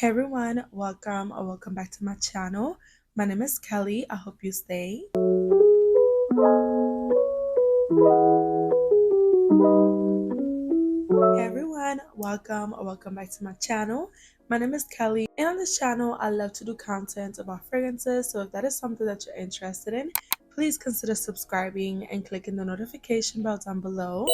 Hey everyone, welcome or welcome back to my channel. My name is Kelly. I hope you stay. Hey everyone, welcome or welcome back to my channel. My name is Kelly, and on this channel I love to do content about fragrances. So if that is something that you're interested in, please consider subscribing and clicking the notification bell down below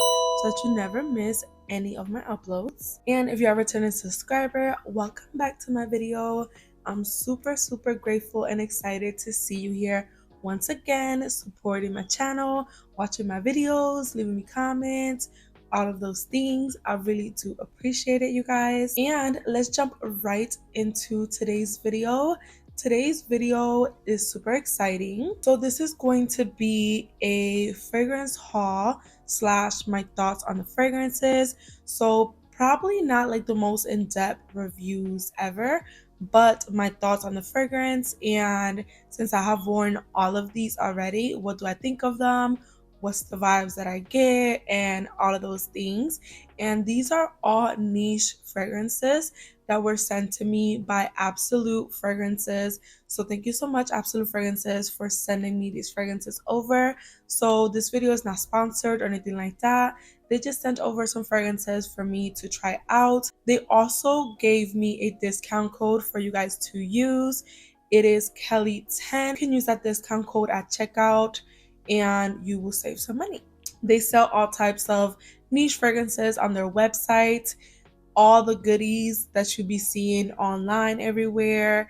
so that you never miss any of my uploads. And if you're a returning subscriber, welcome back to my video. I'm super grateful and excited to see you here once again, supporting my channel, watching my videos, leaving me comments, all of those things. I really do appreciate it, you guys. And let's jump right into today's video. Today's video is super exciting. So this is going to be a fragrance haul slash my thoughts on the fragrances. So probably not like the most in-depth reviews ever, but my thoughts on the fragrance. And since I have worn all of these already, what do I think of them? What's the vibes that I get, and all of those things. And these are all niche fragrances that were sent to me by Absolute Fragrances. So thank you so much, Absolute Fragrances, for sending me these fragrances over. So this video is not sponsored or anything like that. They just sent over some fragrances for me to try out. They also gave me a discount code for you guys to use. It is Kelly10. You can use that discount code at checkout and you will save some money. They sell all types of niche fragrances on their website, all the goodies that you'll be seeing online everywhere.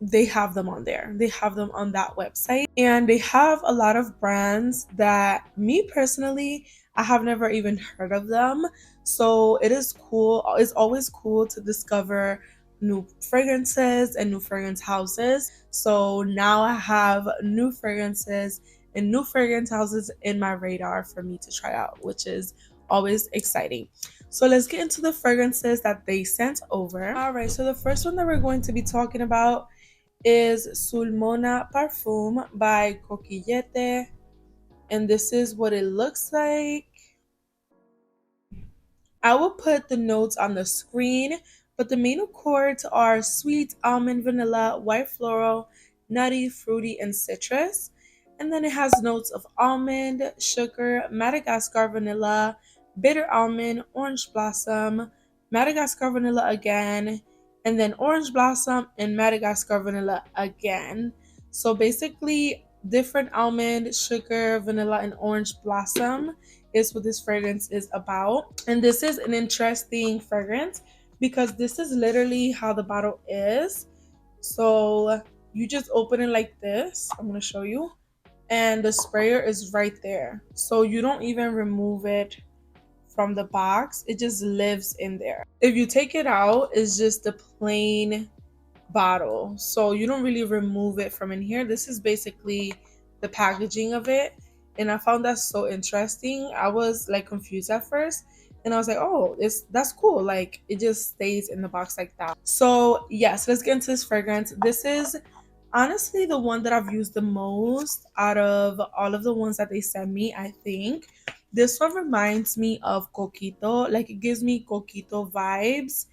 They have them on there. They have them on that website. And they have a lot of brands that me personally, I have never even heard of them. So it is cool. It's always cool to discover new fragrances and new fragrance houses. So now I have new fragrances and new fragrance houses in my radar for me to try out, which is always exciting. So let's get into the fragrances that they sent over. All right, so the first one that we're going to be talking about is Sultana Parfum by Coquillete, and this is what it looks like. I will put the notes on the screen, but the main accords are sweet, almond, vanilla, white floral, nutty, fruity, and citrus. And then it has notes of almond, sugar, Madagascar vanilla, bitter almond, orange blossom, Madagascar vanilla again, and then orange blossom and Madagascar vanilla again. So basically, different almond, sugar, vanilla, and orange blossom is what this fragrance is about. And this is an interesting fragrance because this is literally how the bottle is. So you just open it like this. I'm going to show you. And the sprayer is right there. So you don't even remove it from the box. It just lives in there. If you take it out, it's just a plain bottle. So you don't really remove it from in here. This is basically the packaging of it. And I found that so interesting. I was like confused at first. And I was like, oh, that's cool. Like it just stays in the box like that. So yes, let's get into this fragrance. This is honestly the one that I've used the most out of all of the ones that they sent me, I think. This one reminds me of Coquito. Like it gives me Coquito vibes.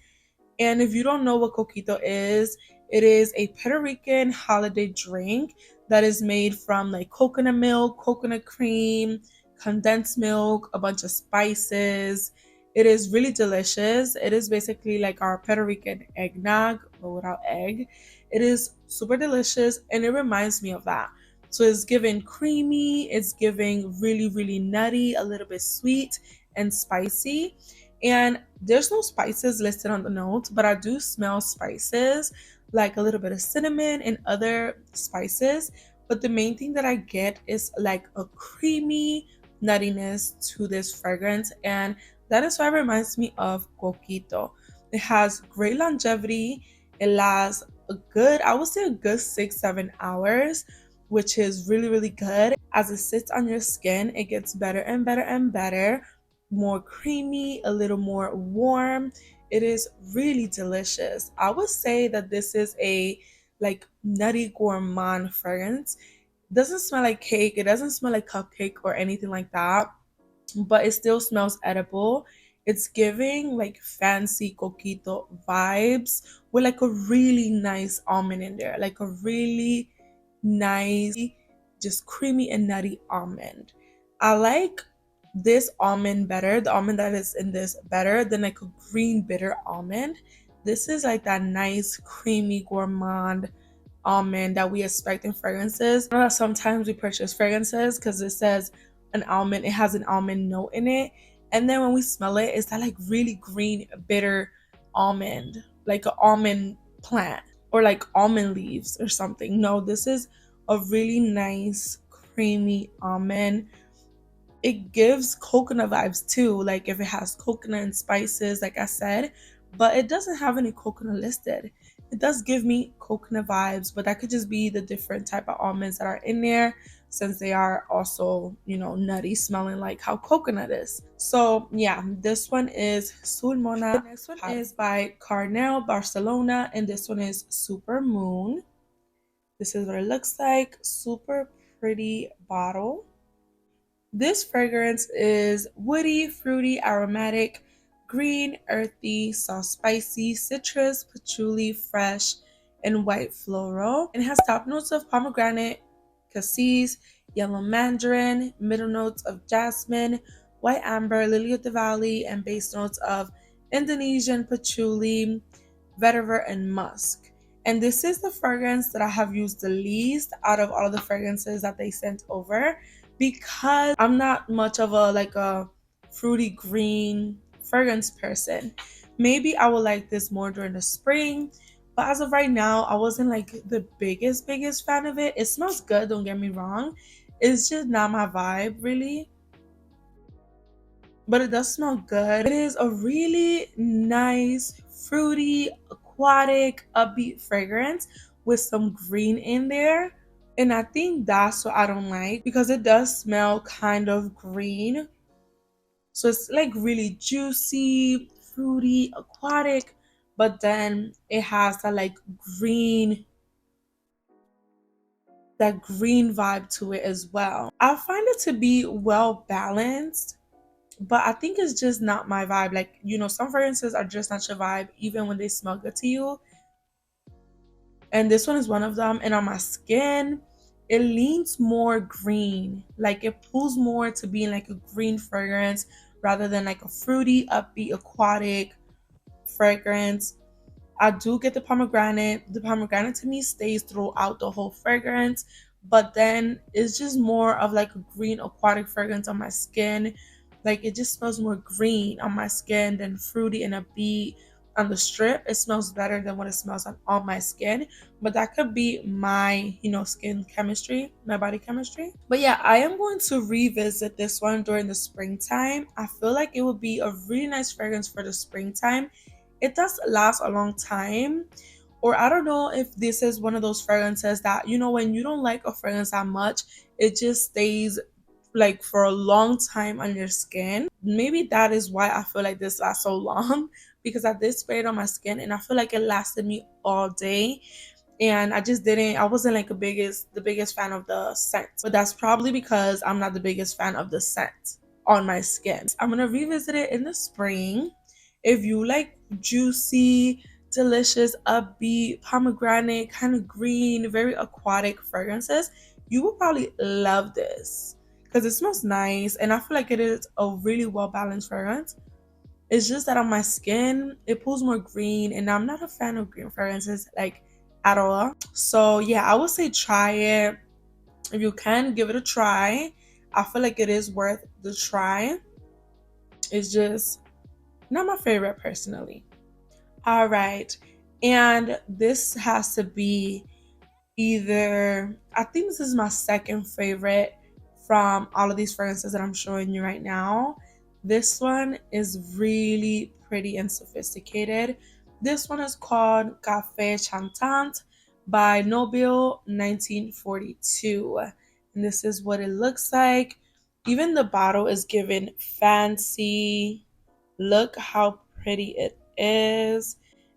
And if you don't know what coquito is, it is a Puerto Rican holiday drink that is made from like coconut milk, coconut cream, condensed milk, a bunch of spices. It is really delicious. It is basically like our Puerto Rican eggnog, but without egg. It is super delicious and it reminds me of that. So it's giving creamy, it's giving really nutty, a little bit sweet and spicy. And there's no spices listed on the notes, but I do smell spices, like a little bit of cinnamon and other spices. But the main thing that I get is like a creamy nuttiness to this fragrance, and that is why it reminds me of Coquito. It has great longevity. It lasts a good, I would say a good 6-7 hours, which is really good. As it sits on your skin, it gets better and better, more creamy, a little more warm. It is really delicious. I would say that this is a like nutty gourmand fragrance. It doesn't smell like cake, it doesn't smell like cupcake or anything like that, but it still smells edible It's giving like fancy coquito vibes with like a really nice almond in there, like a really nice, just creamy and nutty almond. I like this almond better, the almond that is in this better than like a green bitter almond. This is like that nice, creamy, gourmand almond that we expect in fragrances. I know that sometimes we purchase fragrances because it says an almond, it has an almond note in it. And then when we smell it, it's that like really green, bitter almond, like an almond plant or like almond leaves or something. No, this is a really nice, creamy almond. It gives coconut vibes too, like if it has coconut and spices, like I said, but it doesn't have any coconut listed. It does give me coconut vibes, but that could just be the different type of almonds that are in there, since they are also, nutty, smelling like how coconut is. So yeah, this one is Sulmona. The next one is by Carnel Barcelona, and this one is Super Moon. This is what it looks like. Super pretty bottle. This fragrance is woody, fruity, aromatic, green, earthy, soft, spicy, citrus, patchouli, fresh, and white floral. And it has top notes of pomegranate, cassis, yellow mandarin, middle notes of jasmine, white amber, lily of the valley, and base notes of Indonesian patchouli, vetiver, and musk. And this is the fragrance that I have used the least out of all of the fragrances that they sent over, because I'm not much of a fruity green fragrance person. Maybe I will like this more during the spring, but as of right now, I wasn't like the biggest fan of it. It smells good, don't get me wrong. It's just not my vibe really, but it does smell good. It is a really nice, fruity, aquatic, upbeat fragrance with some green in there. And I think that's what I don't like, because it does smell kind of green. So it's like really juicy, fruity, aquatic, but then it has green, that green vibe to it as well. I find it to be well balanced, but I think it's just not my vibe. Like, some fragrances are just not your vibe, even when they smell good to you. And this one is one of them. And on my skin, it leans more green. Like, it pulls more to being like a green fragrance rather than like a fruity, upbeat, aquatic fragrance. I do get the pomegranate. The pomegranate to me stays throughout the whole fragrance, but then it's just more of like a green aquatic fragrance on my skin. Like, it just smells more green on my skin than fruity and upbeat on the strip. It smells better than what it smells on my skin, but that could be my, skin chemistry, my body chemistry. But yeah, I am going to revisit this one during the springtime. I feel like it would be a really nice fragrance for the springtime. It does last a long time, or I don't know if this is one of those fragrances that, when you don't like a fragrance that much, it just stays like for a long time on your skin. Maybe that is why I feel like this lasts so long, because I did spray it on my skin and I feel like it lasted me all day. And I wasn't like the biggest fan of the scent, but that's probably because I'm not the biggest fan of the scent on my skin. I'm gonna revisit it in the spring. If you like juicy, delicious, upbeat, pomegranate, kind of green, very aquatic fragrances, you will probably love this, because it smells nice and I feel like it is a really well balanced fragrance. It's just that on my skin, it pulls more green, and I'm not a fan of green fragrances like at all. So yeah, I would say try it. If you can, give it a try. I feel like it is worth the try. It's just not my favorite personally. All right. And this has to be either, I think this is my second favorite from all of these fragrances that I'm showing you right now. This one is really pretty and sophisticated. This one is called Café Chantant by Nobile 1942. And this is what it looks like. Even the bottle is given fancy. Look how pretty it is.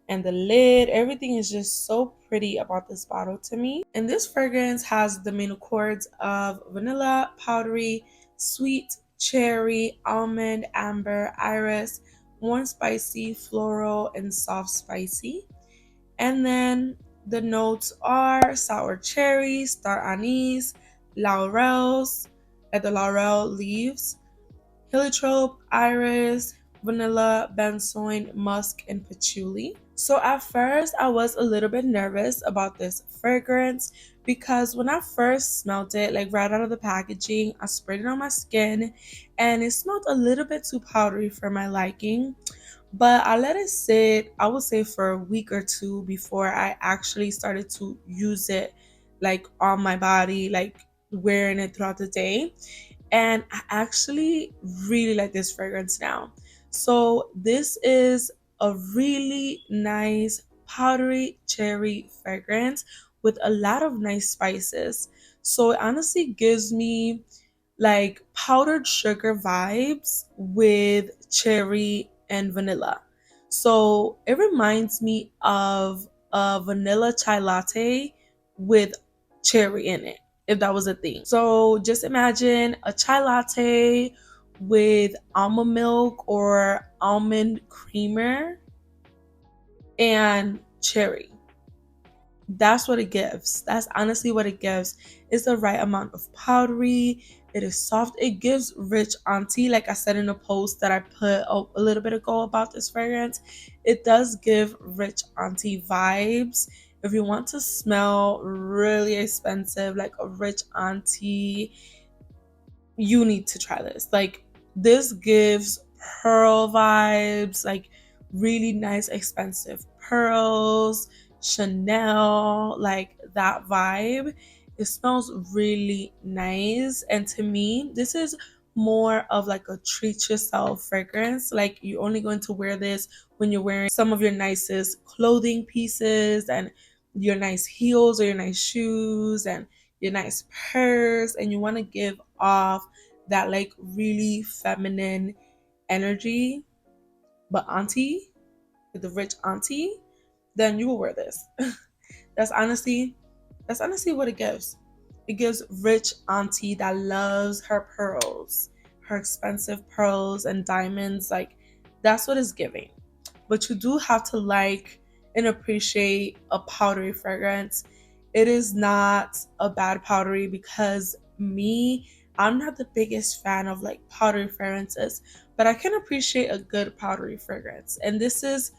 And the lid, everything is just so pretty about this bottle to me. And this fragrance has the main accords of vanilla, powdery, sweet, cherry, almond, amber, iris, warm spicy, floral, and soft spicy. And then the notes are sour cherry, star anise, laurels, like the laurel leaves, heliotrope, iris, vanilla, benzoin, musk, and patchouli. So at first, I was a little bit nervous about this fragrance because when I first smelled it, like right out of the packaging, I sprayed it on my skin and it smelled a little bit too powdery for my liking. But I let it sit, I would say, for a week or two before I actually started to use it like on my body, like wearing it throughout the day. And I actually really like this fragrance now. So this is a really nice powdery cherry fragrance with a lot of nice spices. So it honestly gives me like powdered sugar vibes with cherry and vanilla. So it reminds me of a vanilla chai latte with cherry in it, if that was a thing. So just imagine a chai latte with almond milk or almond creamer and cherry. That's what it gives. That's honestly what it gives. It's the right amount of powdery. It is soft. It gives rich auntie, like I said in a post that I put a little bit ago about this fragrance. It does give rich auntie vibes. If you want to smell really expensive, like a rich auntie, you need to try this. Like, this gives pearl vibes, like really nice, expensive pearls, Chanel, like that vibe. It smells really nice. And to me, this is more of like a treat yourself fragrance. Like, you're only going to wear this when you're wearing some of your nicest clothing pieces and your nice heels or your nice shoes and your nice purse, and you want to give off that like really feminine energy, but auntie, with the rich auntie, then you will wear this. that's honestly that's honestly what it gives. It gives rich auntie that loves her pearls, her expensive pearls and diamonds. Like, that's what it's giving. But you do have to like and appreciate a powdery fragrance. It is not a bad powdery because me, I'm not the biggest fan of like powdery fragrances, but I can appreciate a good powdery fragrance. And this is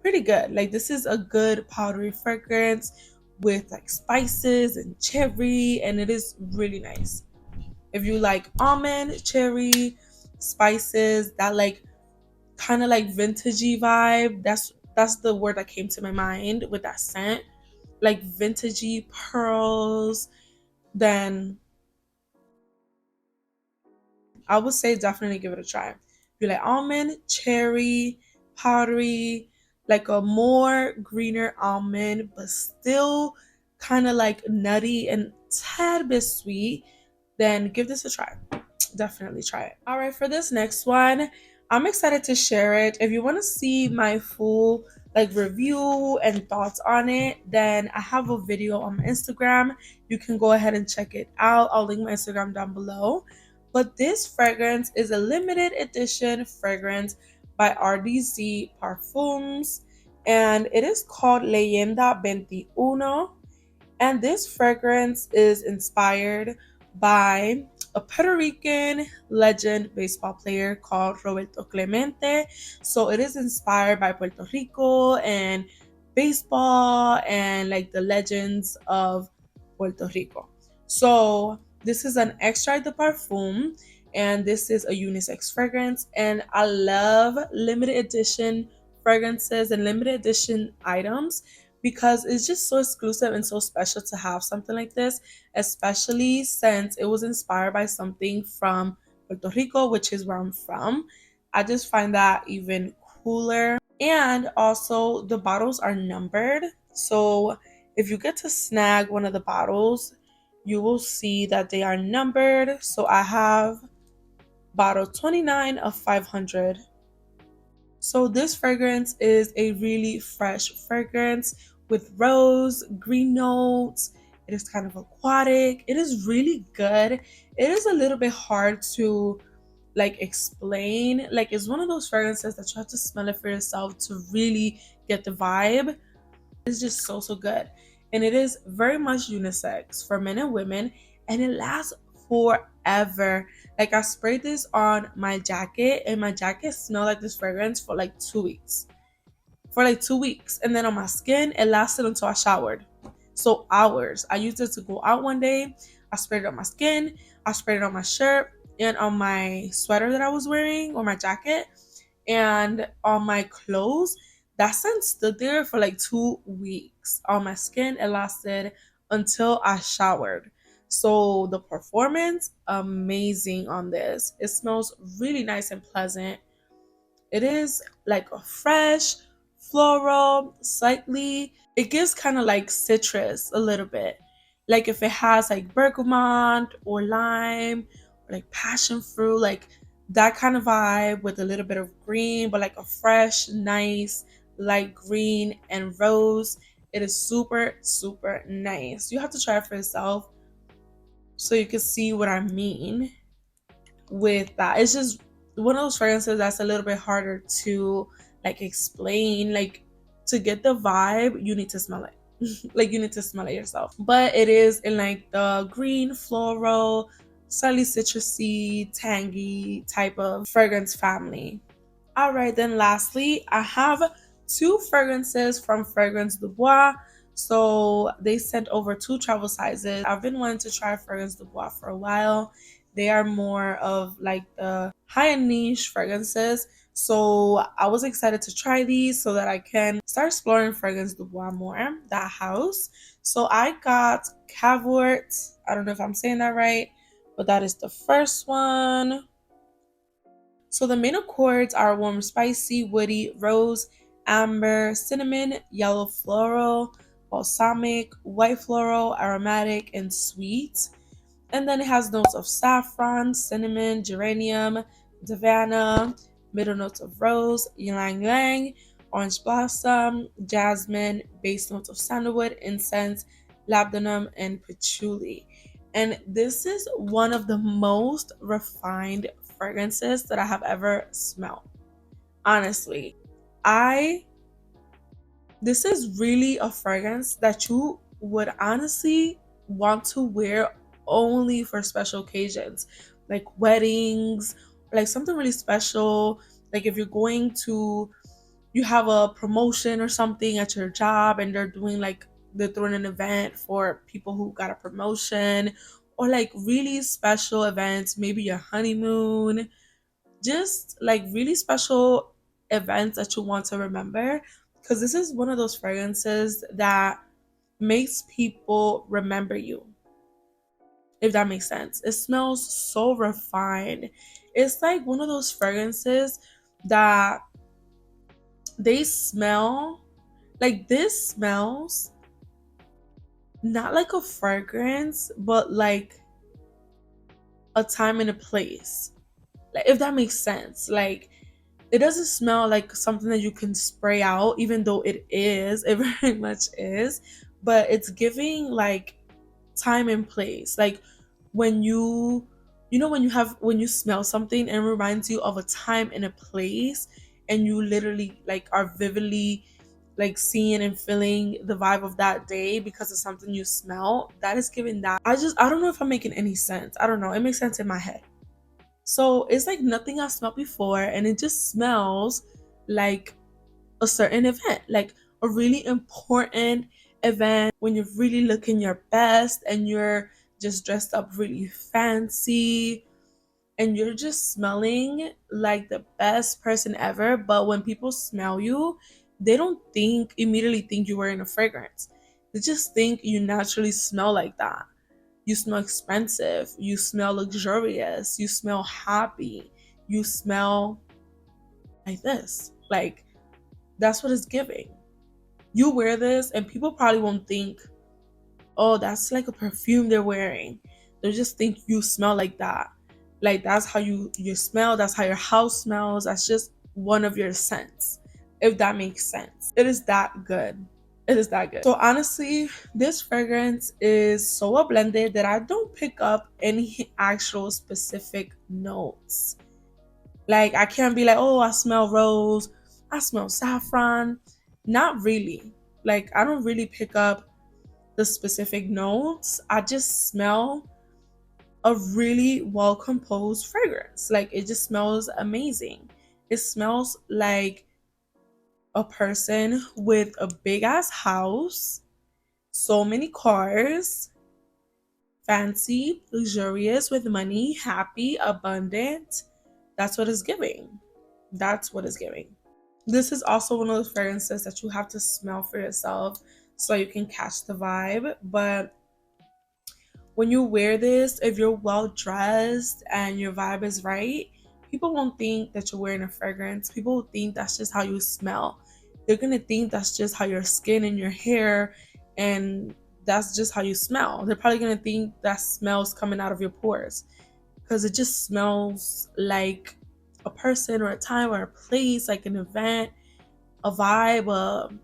pretty good. Like, this is a good powdery fragrance with like spices and cherry, and it is really nice. If you like almond, cherry, spices, that like kind of like vintagey vibe, that's the word that came to my mind with that scent, like vintagey pearls, then I would say definitely give it a try. If you like almond, cherry, powdery, like a more greener almond, but still kind of like nutty and tad bit sweet, then give this a try. Definitely try it. All right, for this next one, I'm excited to share it. If you want to see my full like review and thoughts on it, then I have a video on my Instagram. You can go ahead and check it out. I'll link my Instagram down below. But this fragrance is a limited edition fragrance by RDZ Parfums, and it is called Leyenda 21. And this fragrance is inspired by a Puerto Rican legend baseball player called Roberto Clemente. So it is inspired by Puerto Rico and baseball and like the legends of Puerto Rico. So this is an extrait de parfum, and this is a unisex fragrance. And I love limited edition fragrances and limited edition items because it's just so exclusive and so special to have something like this, especially since it was inspired by something from Puerto Rico, which is where I'm from. I just find that even cooler. And also, the bottles are numbered. So if you get to snag one of the bottles, you will see that they are numbered. So I have bottle 29 of 500. So this fragrance is a really fresh fragrance with rose, green notes. It is kind of aquatic. It is really good. It is a little bit hard to like explain. Like it's one of those fragrances that you have to smell it for yourself to really get the vibe. It's just so so good. And it is very much unisex for men and women, and it lasts forever. Like I sprayed this on my jacket and my jacket smelled like this fragrance for like 2 weeks. For like 2 weeks. And then on my skin, it lasted until I showered. So hours. I used it to go out one day. I sprayed it on my skin. I sprayed it on my shirt and on my sweater that I was wearing or my jacket and on my clothes. That scent stood there for like 2 weeks. On my skin, it lasted until I showered. So the performance, amazing on this. It smells really nice and pleasant. It is like a fresh, floral, slightly. It gives kind of like citrus a little bit. Like if it has like bergamot or lime or like passion fruit, like that kind of vibe with a little bit of green, but like a fresh, nice, light green and rose. It is super, super nice. You have to try it for yourself so you can see what I mean with that. It's just one of those fragrances that's a little bit harder to like explain. Like to get the vibe, you need to smell it. Like you need to smell it yourself. But it is in like the green, floral, slightly citrusy, tangy type of fragrance family. All right, then lastly, I have two fragrances from Fragrance du Bois. So they sent over two travel sizes. I've been wanting to try Fragrance du Bois for a while. They are more of like the high-end niche fragrances. So I was excited to try these so that I can start exploring Fragrance du Bois more, that house. So I got Cavort. I don't know if I'm saying that right, but that is the first one. So the main accords are warm, spicy, woody, rose, amber, cinnamon, yellow floral, balsamic, white floral, aromatic, and sweet. And then it has notes of saffron, cinnamon, geranium, davana, middle notes of rose, ylang ylang, orange blossom, jasmine, base notes of sandalwood, incense, labdanum, and patchouli. And this is one of the most refined fragrances that I have ever smelled. Honestly, I this is really a fragrance that you would honestly want to wear only for special occasions, like weddings, like something really special. Like if you're going to, you have a promotion or something at your job and they're throwing an event for people who got a promotion, or like really special events, maybe your honeymoon, just like really special events that you want to remember, because this is one of those fragrances that makes people remember you, if that makes sense. It smells so refined. It's like one of those fragrances that they smell like, this smells not like a fragrance but like a time and a place, like if that makes sense. Like it doesn't smell like something that you can spray out, even though it very much is, but it's giving like time and place. Like when when you smell something and it reminds you of a time and a place, and you literally like are vividly like seeing and feeling the vibe of that day because of something you smell, that is giving that. I don't know if I'm making any sense. I don't know. It makes sense in my head. So it's like nothing I've smelled before, and it just smells like a certain event, like a really important event when you're really looking your best and you're just dressed up really fancy and you're just smelling like the best person ever. But when people smell you, they don't immediately think you're wearing a fragrance. They just think you naturally smell like that. You smell expensive, you smell luxurious, you smell happy, you smell like this. Like that's what it's giving. You wear this and people probably won't think, oh, that's like a perfume they're wearing. They'll just think you smell like that. Like that's how you smell, that's how your house smells. That's just one of your scents. If that makes sense. It is that good. It is that good. So honestly, this fragrance is so well blended that I don't pick up any actual specific notes. Like I can't be like, oh, I smell rose, I smell saffron. Not really. Like I don't really pick up the specific notes. I just smell a really well composed fragrance. Like it just smells amazing. It smells like a person with a big ass house, so many cars, fancy, luxurious, with money, happy, abundant. That's what it's giving. That's what it's giving. This is also one of those fragrances that you have to smell for yourself so you can catch the vibe. But when you wear this, if you're well dressed and your vibe is right, people won't think that you're wearing a fragrance. People will think that's just how you smell. They're gonna think that's just how your skin and your hair and that's just how you smell. They're probably gonna think that smells coming out of your pores because it just smells like a person or a time or a place, like an event, a vibe,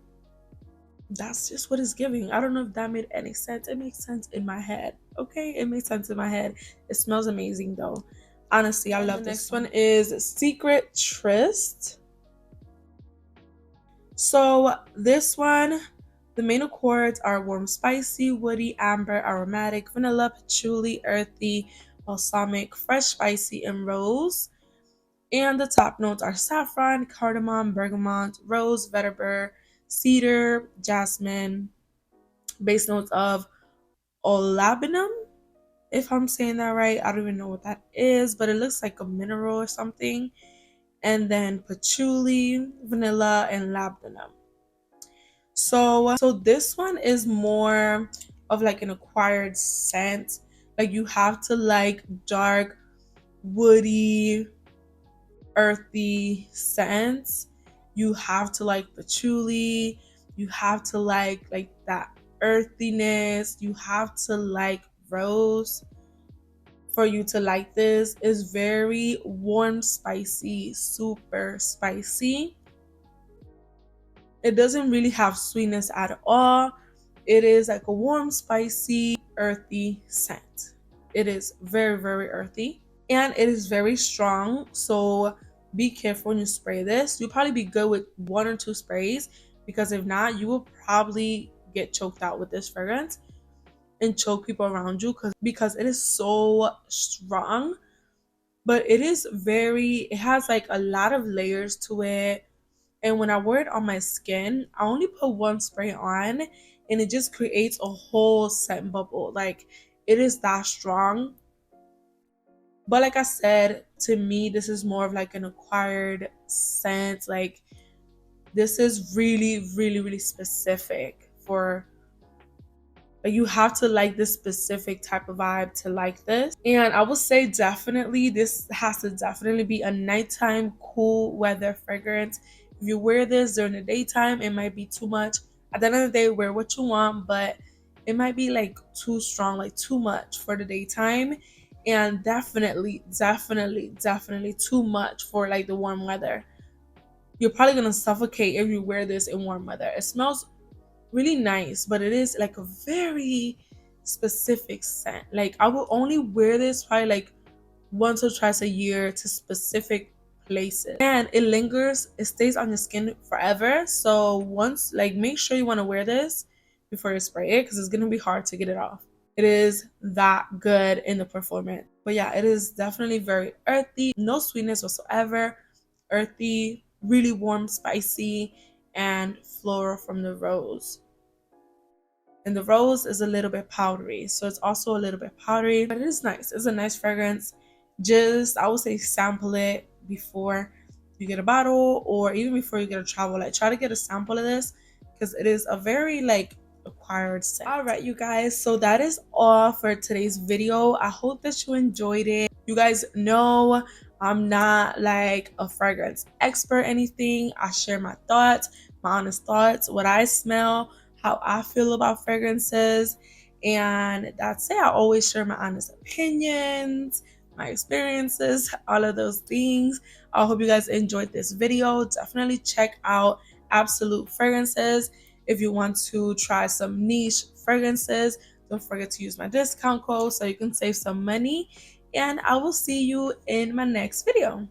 that's just what it's giving. I don't know if that made any sense. It makes sense in my head. Okay, it makes sense in my head. It smells amazing though. Honestly, I love this. The next one is Secret Trist. So this one, the main accords are warm, spicy, woody, amber, aromatic, vanilla, patchouli, earthy, balsamic, fresh, spicy, and rose. And the top notes are saffron, cardamom, bergamot, rose, vetiver, cedar, jasmine. Base notes of olabinum, if I'm saying that right. I don't even know what that is, but it looks like a mineral or something. And then patchouli, vanilla, and labdanum. So this one is more of like an acquired scent. Like you have to like dark, woody, earthy scents. You have to like patchouli. You have to like that earthiness. You have to like rose for you to like this. Is very warm, spicy, super spicy. It doesn't really have sweetness at all. It is like a warm, spicy, earthy scent. It is very, very earthy and it is very strong. So be careful when you spray this. You'll probably be good with one or two sprays because if not, you will probably get choked out with this fragrance and choke people around you because it is so strong. But it has like a lot of layers to it. And when I wear it on my skin, I only put one spray on and it just creates a whole scent bubble. Like it is that strong. But like I said, to me, this is more of like an acquired scent. Like this is really, really, really specific for like you have to like this specific type of vibe to like this. And I would say definitely this has to definitely be a nighttime cool weather fragrance. If you wear this during the daytime, it might be too much. At the end of the day, wear what you want, but it might be like too strong, like too much for the daytime. And definitely, definitely, definitely too much for like the warm weather. You're probably gonna suffocate if you wear this in warm weather. It smells really nice, but it is like a very specific scent. Like I will only wear this probably like once or twice a year to specific places. And it lingers, it stays on your skin forever. So once like make sure you want to wear this before you spray it because it's gonna be hard to get it off. It is that good in the performance. But yeah, it is definitely very earthy, no sweetness whatsoever. Earthy, really warm, spicy, and floral from the rose. And the rose is a little bit powdery, so it's also a little bit powdery, but it is nice. It's a nice fragrance. Just I would say sample it before you get a bottle or even before you get a travel. Like try to get a sample of this because it is a very like acquired scent. All right, you guys, so that is all for today's video. I hope that you enjoyed it. You guys know I'm not like a fragrance expert or anything. I share my thoughts, my honest thoughts, what I smell, how I feel about fragrances, and that's it. I always share my honest opinions, my experiences, all of those things. I hope you guys enjoyed this video. Definitely check out Absolute Fragrances if you want to try some niche fragrances. Don't forget to use my discount code so you can save some money. And I will see you in my next video.